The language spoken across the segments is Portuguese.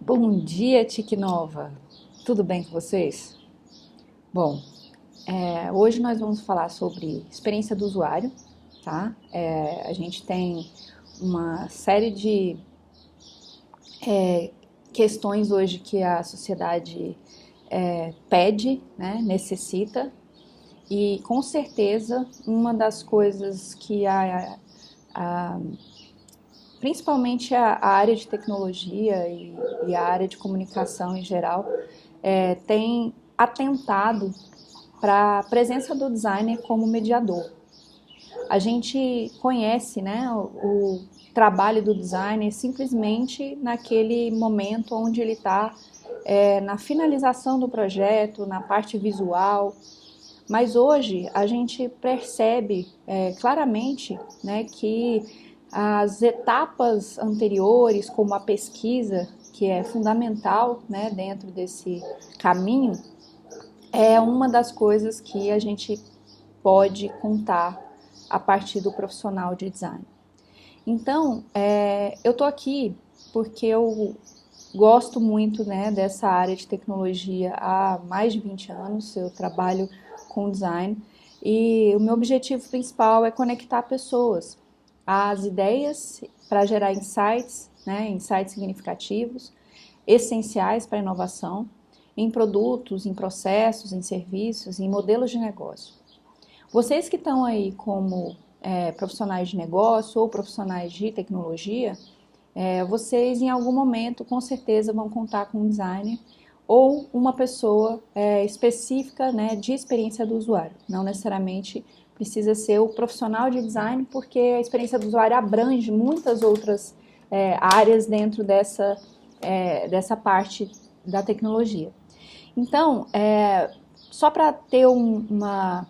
Bom dia, Tique Nova! Tudo bem com vocês? Bom, hoje nós vamos falar sobre experiência do usuário, tá? A gente tem uma série de questões hoje que a sociedade pede, né, necessita, e com certeza uma das coisas que a principalmente a área de tecnologia e a área de comunicação em geral, tem atentado para a presença do designer como mediador. A gente conhece, né, o trabalho do designer simplesmente naquele momento onde ele está na finalização do projeto, na parte visual, mas hoje a gente percebe claramente, né, que as etapas anteriores, como a pesquisa, que é fundamental, né, dentro desse caminho, é uma das coisas que a gente pode contar a partir do profissional de design. Então, eu estou aqui porque eu gosto muito, né, dessa área de tecnologia há mais de 20 anos, eu trabalho com design e o meu objetivo principal é conectar pessoas às ideias para gerar insights, né, insights significativos, essenciais para a inovação, em produtos, em processos, em serviços, em modelos de negócio. Vocês que estão aí como profissionais de negócio ou profissionais de tecnologia, vocês em algum momento com certeza vão contar com um designer ou uma pessoa específica, né, de experiência do usuário. Não necessariamente precisa ser o profissional de design, porque a experiência do usuário abrange muitas outras áreas dentro dessa parte da tecnologia. Então, só para ter uma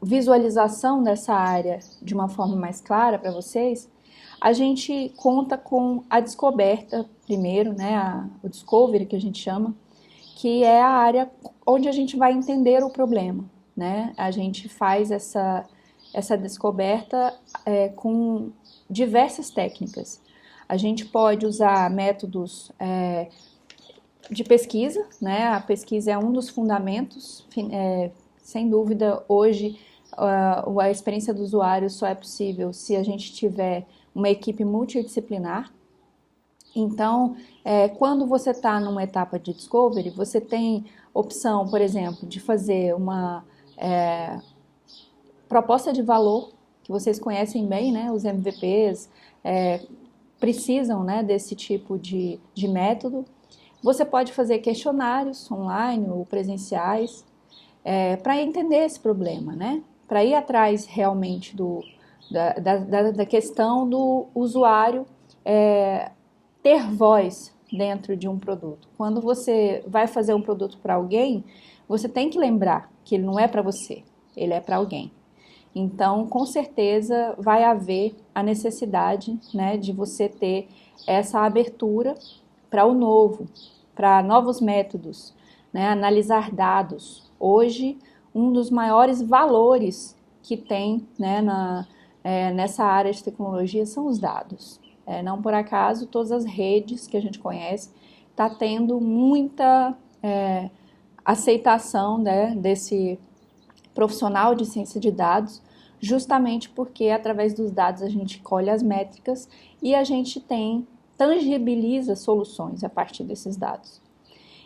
visualização dessa área de uma forma mais clara para vocês, a gente conta com a descoberta primeiro, né, o discovery que a gente chama, que é a área onde a gente vai entender o problema, né? A gente faz essa descoberta com diversas técnicas. A gente pode usar métodos de pesquisa, né? A pesquisa é um dos fundamentos, sem dúvida, hoje a experiência do usuário só é possível se a gente tiver uma equipe multidisciplinar. Então, quando você está numa etapa de discovery, você tem opção, por exemplo, de fazer uma proposta de valor, que vocês conhecem bem, né? Os MVPs precisam, né, desse tipo de método. Você pode fazer questionários online ou presenciais para entender esse problema, né? Para ir atrás realmente da questão do usuário ter voz dentro de um produto. Quando você vai fazer um produto para alguém, você tem que lembrar que ele não é para você, ele é para alguém. Então, com certeza, vai haver a necessidade, né, de você ter essa abertura para o novo, para novos métodos, né, analisar dados. Hoje, um dos maiores valores que tem, né, nessa área de tecnologia são os dados. Não por acaso, todas as redes que a gente conhece está tendo muita aceitação, né, desse profissional de ciência de dados, justamente porque através dos dados a gente colhe as métricas e a gente tangibiliza soluções a partir desses dados.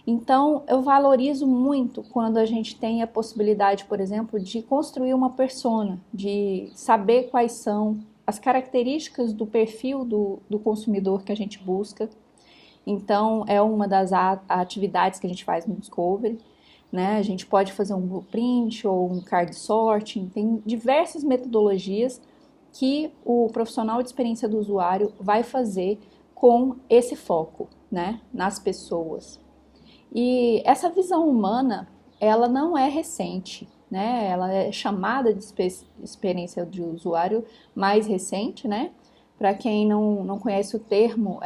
Então, eu valorizo muito quando a gente tem a possibilidade, por exemplo, de construir uma persona, de saber quais são as características do perfil do consumidor que a gente busca. Então, é uma das atividades que a gente faz no Discovery, né? A gente pode fazer um blueprint ou um card sorting, tem diversas metodologias que o profissional de experiência do usuário vai fazer com esse foco, né, nas pessoas. E essa visão humana, ela não é recente, né? Ela é chamada de experiência de usuário mais recente, né? Para quem não conhece o termo,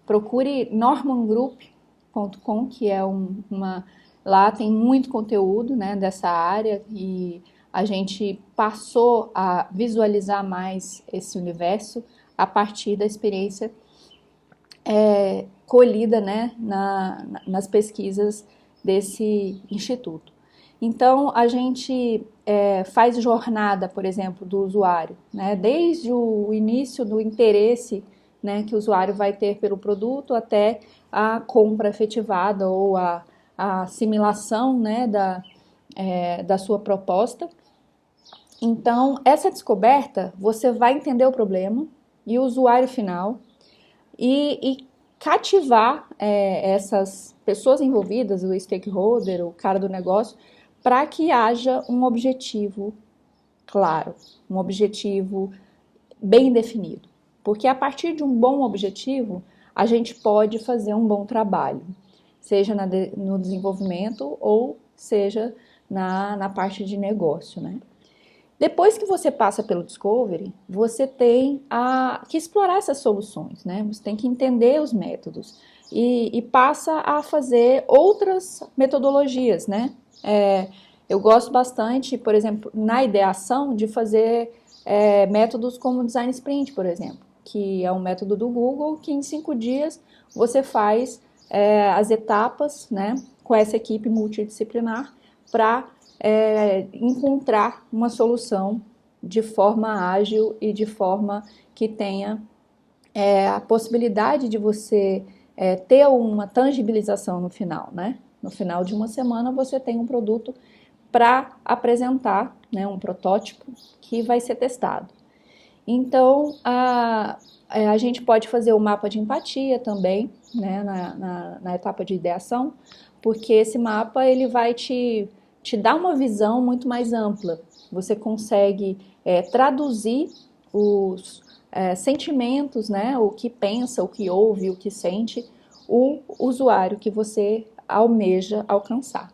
procure normangroup.com, que é lá tem muito conteúdo, né, dessa área e a gente passou a visualizar mais esse universo a partir da experiência colhida, né, nas pesquisas desse instituto. Então, a gente faz jornada, por exemplo, do usuário, né, desde o início do interesse, né, que o usuário vai ter pelo produto até a compra efetivada ou a assimilação, né, da sua proposta. Então, essa descoberta, você vai entender o problema e o usuário final e cativar essas pessoas envolvidas, o stakeholder, o cara do negócio, para que haja um objetivo claro, um objetivo bem definido. Porque a partir de um bom objetivo, a gente pode fazer um bom trabalho, seja no desenvolvimento ou seja na parte de negócio, né? Depois que você passa pelo Discovery, você tem que explorar essas soluções, né? Você tem que entender os métodos e passa a fazer outras metodologias, né? Eu gosto bastante, por exemplo, na ideação, de fazer métodos como o Design Sprint, por exemplo, que é um método do Google que em 5 dias você faz as etapas, né, com essa equipe multidisciplinar para encontrar uma solução de forma ágil e de forma que tenha a possibilidade de você ter uma tangibilização no final, né? No final de uma semana você tem um produto para apresentar, né, um protótipo que vai ser testado. Então, a gente pode fazer o mapa de empatia também, né, na etapa de ideação, porque esse mapa ele vai te dá uma visão muito mais ampla. Você consegue traduzir os sentimentos, né? O que pensa, o que ouve, o que sente o usuário que você almeja alcançar.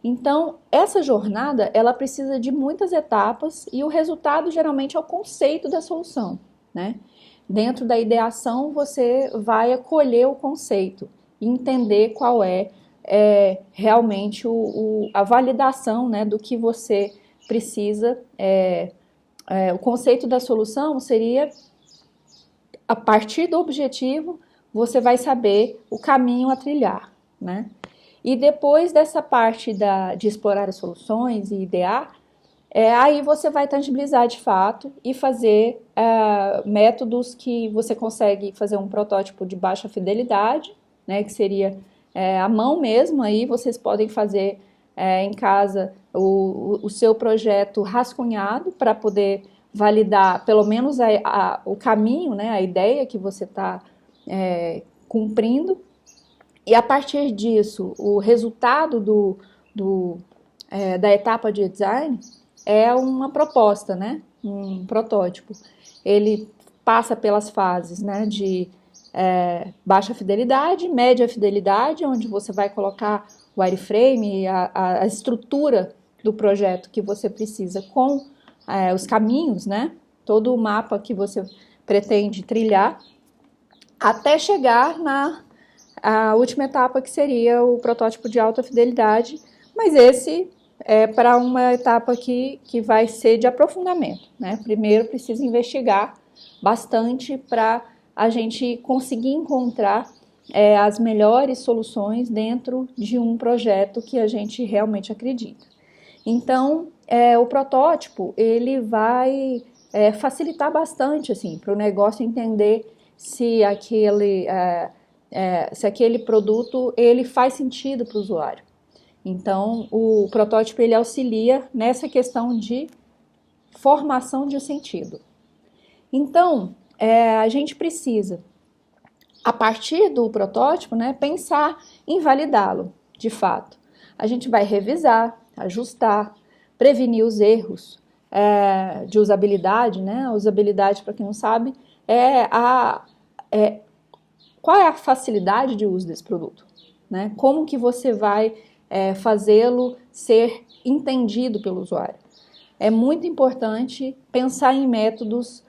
Então, essa jornada, ela precisa de muitas etapas e o resultado geralmente é o conceito da solução, né? Dentro da ideação, você vai acolher o conceito e entender qual é realmente a validação, né, do que você precisa. O conceito da solução seria, a partir do objetivo, você vai saber o caminho a trilhar, né? E depois dessa parte de explorar as soluções e idear, aí você vai tangibilizar de fato e fazer métodos que você consegue fazer um protótipo de baixa fidelidade, né, que seria à mão mesmo. Aí vocês podem fazer em casa o seu projeto rascunhado para poder validar pelo menos o caminho, né, a ideia que você está cumprindo. E a partir disso, o resultado da etapa de design é uma proposta, né, um protótipo. Ele passa pelas fases, né, de baixa fidelidade, média fidelidade, onde você vai colocar o wireframe, a estrutura do projeto que você precisa com os caminhos, né, todo o mapa que você pretende trilhar, até chegar a última etapa, que seria o protótipo de alta fidelidade, mas esse é para uma etapa que vai ser de aprofundamento, né? Primeiro precisa investigar bastante para a gente conseguir encontrar as melhores soluções dentro de um projeto que a gente realmente acredita. Então, o protótipo, ele vai facilitar bastante, assim, para o negócio entender se aquele produto ele faz sentido para o usuário. Então, o protótipo ele auxilia nessa questão de formação de sentido. Então, a gente precisa, a partir do protótipo, né, pensar em validá-lo, de fato. A gente vai revisar, ajustar, prevenir os erros de usabilidade, né? A usabilidade, para quem não sabe, qual é a facilidade de uso desse produto, né? Como que você vai fazê-lo ser entendido pelo usuário? É muito importante pensar em métodos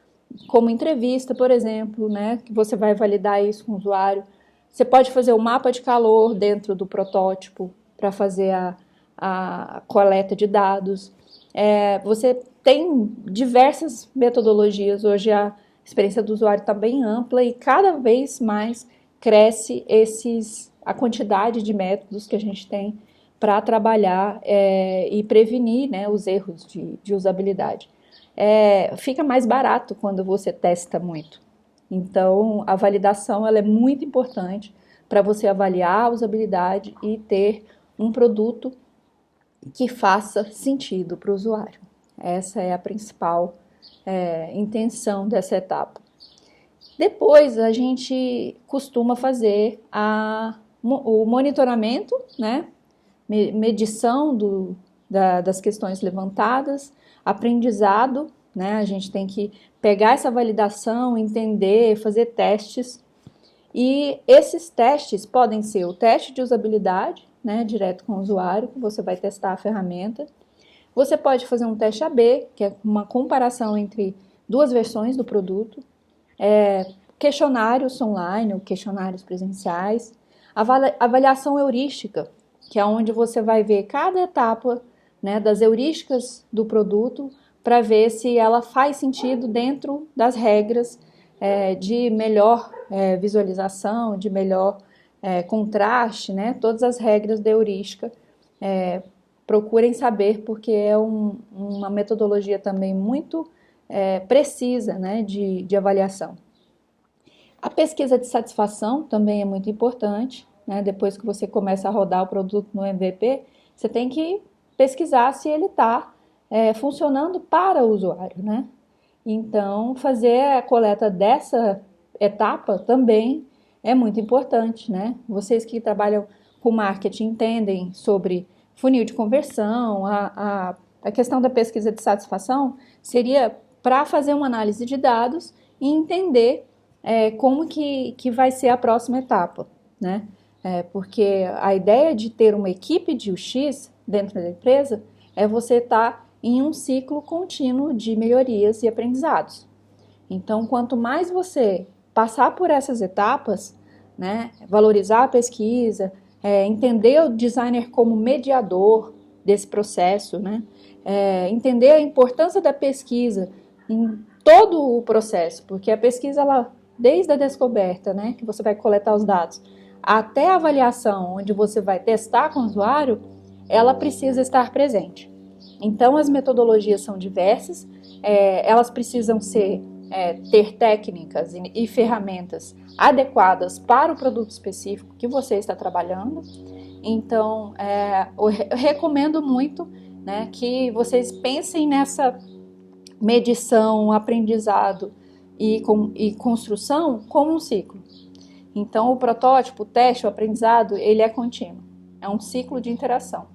como entrevista, por exemplo, né? Que você vai validar isso com o usuário. Você pode fazer o mapa de calor dentro do protótipo para fazer a coleta de dados. Você tem diversas metodologias. Hoje a experiência do usuário está bem ampla e cada vez mais cresce a quantidade de métodos que a gente tem para trabalhar e prevenir, né, os erros de usabilidade. Fica mais barato quando você testa muito. Então, a validação ela é muito importante para você avaliar a usabilidade e ter um produto que faça sentido para o usuário. Essa é a principal intenção dessa etapa. Depois, a gente costuma fazer o monitoramento, né? Medição das questões levantadas, aprendizado, né? A gente tem que pegar essa validação, entender, fazer testes. E esses testes podem ser o teste de usabilidade, né, direto com o usuário, que você vai testar a ferramenta. Você pode fazer um teste AB, que é uma comparação entre duas versões do produto. Questionários online ou questionários presenciais. Avaliação heurística, que é onde você vai ver cada etapa, né, das heurísticas do produto para ver se ela faz sentido dentro das regras de melhor visualização, de melhor contraste, né? Todas as regras da heurística. Procurem saber, porque é uma metodologia também muito precisa, né, de avaliação. A pesquisa de satisfação também é muito importante, né? Depois que você começa a rodar o produto no MVP, você tem que pesquisar se ele está funcionando para o usuário, né? Então, fazer a coleta dessa etapa também é muito importante, né? Vocês que trabalham com marketing entendem sobre funil de conversão, a questão da pesquisa de satisfação seria para fazer uma análise de dados e entender como que vai ser a próxima etapa, né? Porque a ideia de ter uma equipe de UX dentro da empresa é você estar em um ciclo contínuo de melhorias e aprendizados. Então, quanto mais você passar por essas etapas, né, valorizar a pesquisa, entender o designer como mediador desse processo, né, entender a importância da pesquisa em todo o processo, porque a pesquisa, ela, desde a descoberta, né, que você vai coletar os dados, até a avaliação, onde você vai testar com o usuário, ela precisa estar presente. Então, as metodologias são diversas, elas precisam ter técnicas e ferramentas adequadas para o produto específico que você está trabalhando. Então, eu recomendo muito, né, que vocês pensem nessa medição, aprendizado e construção como um ciclo. Então, o protótipo, o teste, o aprendizado, ele é contínuo, é um ciclo de interação.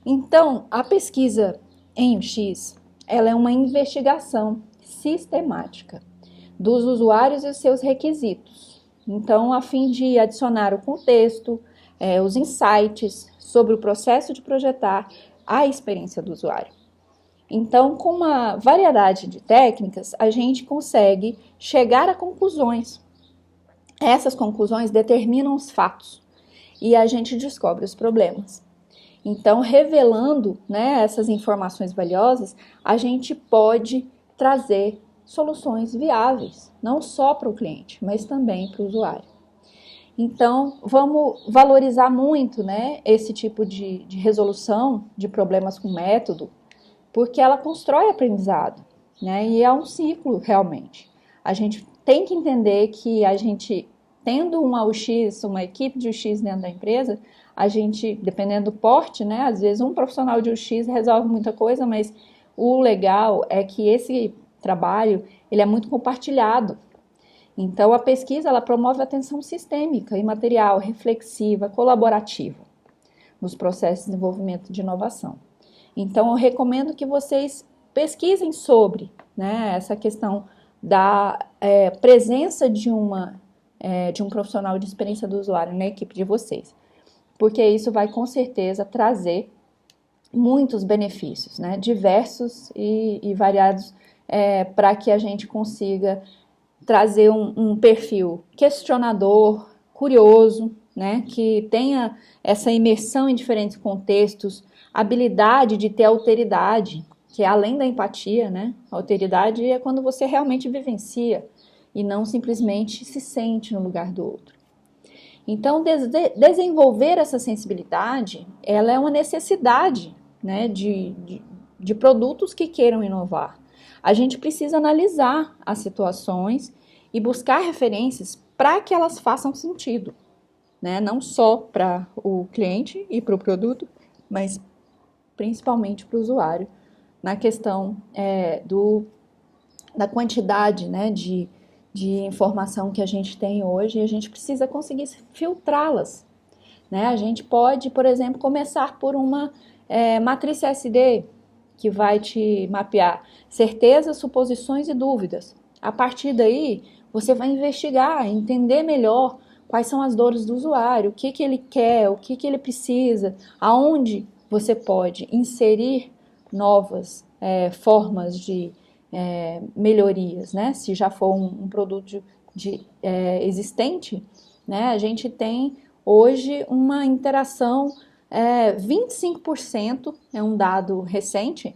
Então, a pesquisa em UX, ela é uma investigação sistemática dos usuários e seus requisitos. Então, a fim de adicionar o contexto, os insights sobre o processo de projetar a experiência do usuário. Então, com uma variedade de técnicas, a gente consegue chegar a conclusões. Essas conclusões determinam os fatos e a gente descobre os problemas. Então, revelando, né, essas informações valiosas, a gente pode trazer soluções viáveis, não só para o cliente, mas também para o usuário. Então, vamos valorizar muito, né, esse tipo de resolução de problemas com método, porque ela constrói aprendizado, né, e é um ciclo realmente. A gente tem que entender que a gente, tendo uma UX, uma equipe de UX dentro da empresa, a gente, dependendo do porte, né, às vezes um profissional de UX resolve muita coisa, mas o legal é que esse trabalho, ele é muito compartilhado. Então, a pesquisa, ela promove a atenção sistêmica, imaterial, reflexiva, colaborativa nos processos de desenvolvimento de inovação. Então, eu recomendo que vocês pesquisem sobre, né, essa questão da presença de um profissional de experiência do usuário na equipe de vocês, porque isso vai com certeza trazer muitos benefícios, né, diversos e variados, para que a gente consiga trazer um perfil questionador, curioso, né, que tenha essa imersão em diferentes contextos, habilidade de ter alteridade, que é além da empatia, né, a alteridade é quando você realmente vivencia e não simplesmente se sente no lugar do outro. Então, desenvolver essa sensibilidade, ela é uma necessidade, né, de produtos que queiram inovar. A gente precisa analisar as situações e buscar referências para que elas façam sentido, né? Não só para o cliente e para o produto, mas principalmente para o usuário, na questão da quantidade, né, de informação que a gente tem hoje, e a gente precisa conseguir filtrá-las, né? A gente pode, por exemplo, começar por uma matriz CSD, que vai te mapear certezas, suposições e dúvidas. A partir daí, você vai investigar, entender melhor quais são as dores do usuário, o que ele quer, o que ele precisa, aonde você pode inserir novas formas de melhorias, né? Se já for um produto existente, né? A gente tem hoje uma interação 25%, é um dado recente,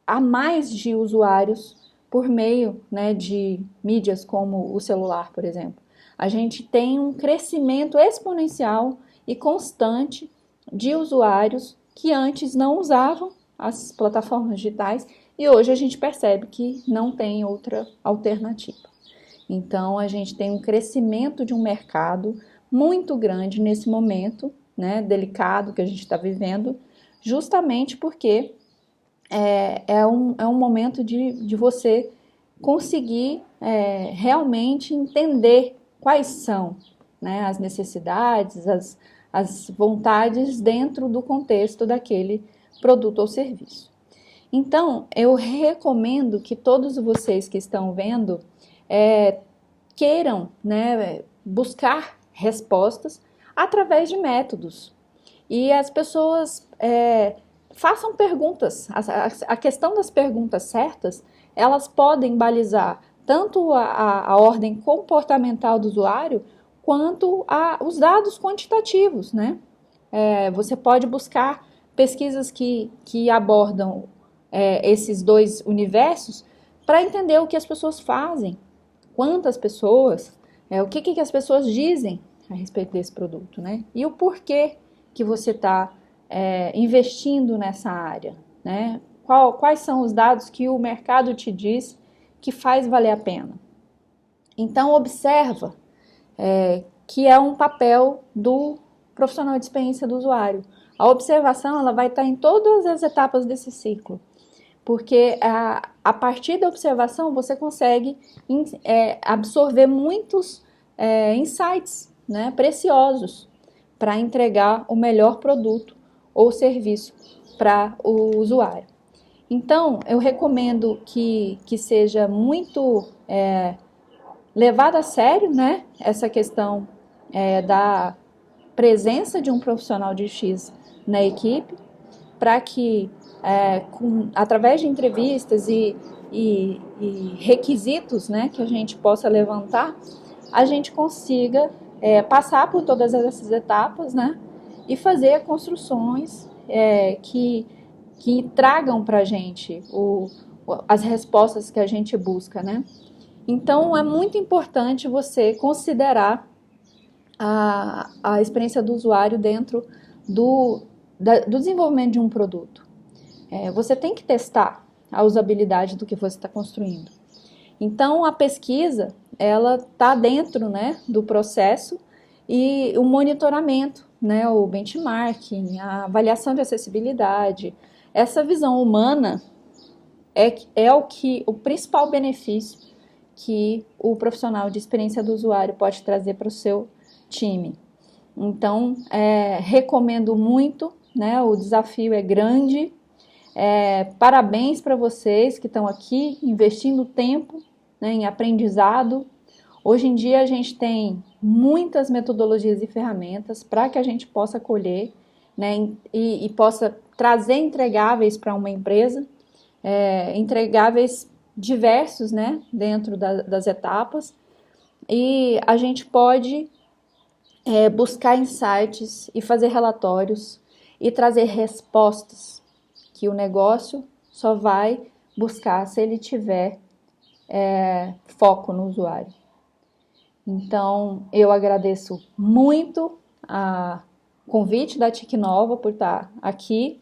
a mais de usuários por meio, né, de mídias como o celular, por exemplo. A gente tem um crescimento exponencial e constante de usuários que antes não usavam as plataformas digitais e hoje a gente percebe que não tem outra alternativa. Então, a gente tem um crescimento de um mercado muito grande nesse momento, né, delicado que a gente está vivendo, justamente porque é um momento de você conseguir realmente entender quais são, né, as necessidades, as vontades dentro do contexto daquele produto ou serviço. Então, eu recomendo que todos vocês que estão vendo queiram, né, buscar respostas através de métodos. E as pessoas façam perguntas. A questão das perguntas certas, elas podem balizar tanto a ordem comportamental do usuário, quanto os dados quantitativos, né? Você pode buscar pesquisas que abordam esses dois universos para entender o que as pessoas fazem, quantas pessoas, o que as pessoas dizem a respeito desse produto, né? E o porquê que você está investindo nessa área, né? Quais são os dados que o mercado te diz que faz valer a pena? Então, observa que é um papel do profissional de experiência do usuário. A observação ela vai estar em todas as etapas desse ciclo, porque a partir da observação você consegue absorver muitos insights, né, preciosos para entregar o melhor produto ou serviço para o usuário. Então, eu recomendo que seja muito levado a sério, né, essa questão da presença de um profissional de X na equipe, para que, através de entrevistas e requisitos, né, que a gente possa levantar, a gente consiga passar por todas essas etapas, né, e fazer construções que tragam para a gente as respostas que a gente busca, né? Então, é muito importante você considerar a experiência do usuário dentro do desenvolvimento de um produto. Você tem que testar a usabilidade do que você está construindo. Então, a pesquisa, ela está dentro, né, do processo e o monitoramento, né, o benchmarking, a avaliação de acessibilidade. Essa visão humana é o principal benefício que o profissional de experiência do usuário pode trazer para o seu time. Então, recomendo muito, né, o desafio é grande. Parabéns para vocês que estão aqui investindo tempo, né, em aprendizado. Hoje em dia a gente tem muitas metodologias e ferramentas para que a gente possa colher, né, e possa trazer entregáveis para uma empresa, entregáveis diversos, né, dentro das etapas, e a gente pode buscar insights e fazer relatórios e trazer respostas que o negócio só vai buscar se ele tiver foco no usuário. Então, eu agradeço muito o convite da Tecnova por estar aqui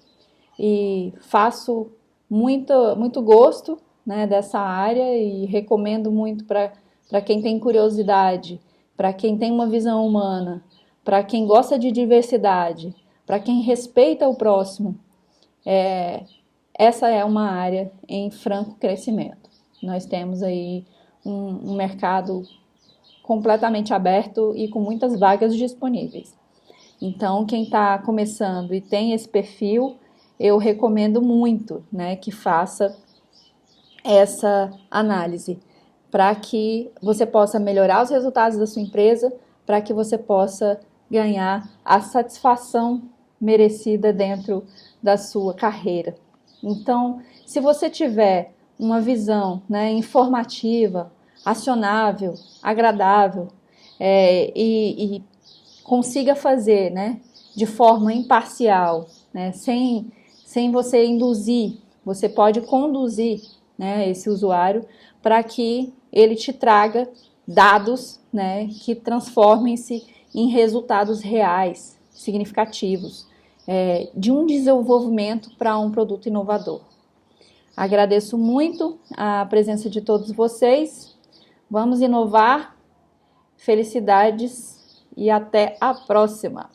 e faço muito gosto, né, dessa área e recomendo muito para quem tem curiosidade, para quem tem uma visão humana, para quem gosta de diversidade, para quem respeita o próximo. Essa é uma área em franco crescimento. Nós temos aí um mercado completamente aberto e com muitas vagas disponíveis. Então, quem está começando e tem esse perfil, eu recomendo muito, né, que faça essa análise para que você possa melhorar os resultados da sua empresa, para que você possa ganhar a satisfação merecida dentro da sua carreira. Então, se você tiver uma visão, né, informativa, acionável, agradável, e consiga fazer, né, de forma imparcial, né, sem você induzir, você pode conduzir, né, esse usuário para que ele te traga dados, né, que transformem-se em resultados reais, significativos, de um desenvolvimento para um produto inovador. Agradeço muito a presença de todos vocês. Vamos inovar. Felicidades e até a próxima!